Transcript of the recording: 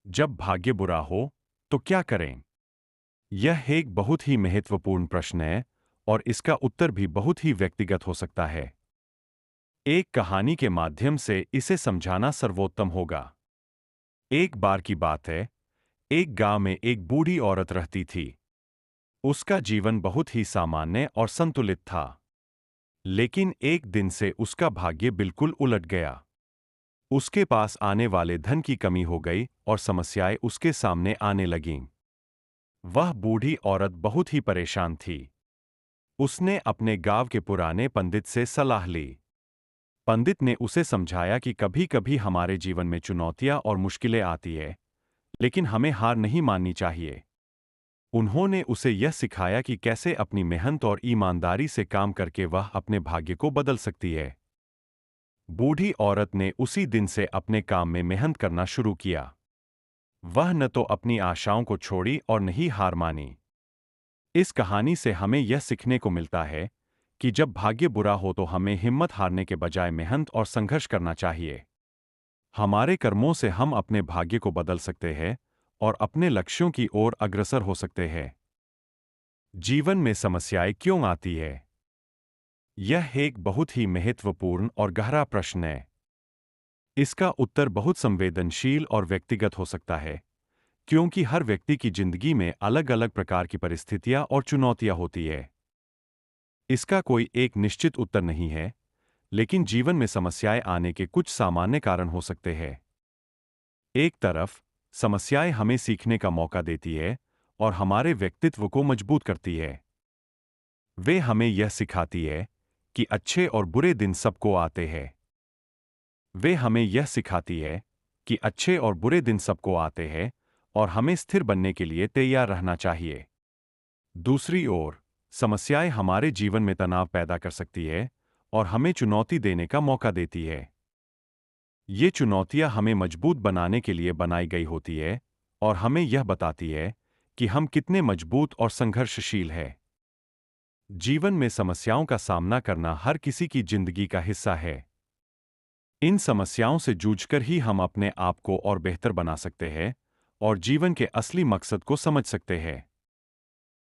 जब भाग्य बुरा हो, तो क्या करें? यह एक बहुत ही महत्वपूर्ण प्रश्न है और इसका उत्तर भी बहुत ही व्यक्तिगत हो सकता है। एक कहानी के माध्यम से इसे समझाना सर्वोत्तम होगा। एक बार की बात है, एक गांव में एक बूढ़ी औरत रहती थी। उसका जीवन बहुत ही सामान्य और संतुलित था। लेकिन एक दिन से उसका भाग्य बिल्कुल उलट गया। उसके पास आने वाले धन की कमी हो गई और समस्याएं उसके सामने आने लगीं। वह बूढ़ी औरत बहुत ही परेशान थी। उसने अपने गांव के पुराने पंडित से सलाह ली। पंडित ने उसे समझाया कि कभी-कभी हमारे जीवन में चुनौतियां और मुश्किलें आती है, लेकिन हमें हार नहीं माननी चाहिए। उन्होंने उसे यह सिखाया कि कैसे अपनी मेहनत और ईमानदारी से काम करके वह अपने भाग्य को बदल सकती है। बूढ़ी औरत ने उसी दिन से अपने काम में मेहनत करना शुरू किया। वह न तो अपनी आशाओं को छोड़ी और न ही हार मानी। इस कहानी से हमें यह सीखने को मिलता है कि जब भाग्य बुरा हो तो हमें हिम्मत हारने के बजाय मेहनत और संघर्ष करना चाहिए। हमारे कर्मों से हम अपने भाग्य को बदल सकते हैं और अपने लक्ष्यों की ओर अग्रसर हो सकते हैं। जीवन में समस्याएं क्यों आती है? यह एक बहुत ही महत्वपूर्ण और गहरा प्रश्न है। इसका उत्तर बहुत संवेदनशील और व्यक्तिगत हो सकता है, क्योंकि हर व्यक्ति की जिंदगी में अलग-अलग प्रकार की परिस्थितियां और चुनौतियां होती है। इसका कोई एक निश्चित उत्तर नहीं है, लेकिन जीवन में समस्याएं आने के कुछ सामान्य कारण हो सकते हैं। एक तरफ, समस्याएं हमें सीखने का मौका देती है और हमारे व्यक्तित्व को मजबूत करती है। वे हमें यह सिखाती है कि अच्छे और बुरे दिन सबको आते हैं। वे हमें यह सिखाती है कि अच्छे और बुरे दिन सबको आते हैं और हमें स्थिर बनने के लिए तैयार रहना चाहिए। दूसरी ओर, समस्याएं हमारे जीवन में तनाव पैदा कर सकती है और हमें चुनौती देने का मौका देती है। ये चुनौतियां हमें मजबूत बनाने के लिए बनाई गई होती है और हमें यह बताती है कि हम कितने मजबूत और संघर्षशील हैं। जीवन में समस्याओं का सामना करना हर किसी की जिंदगी का हिस्सा है। इन समस्याओं से जूझकर ही हम अपने आप को और बेहतर बना सकते हैं और जीवन के असली मकसद को समझ सकते हैं।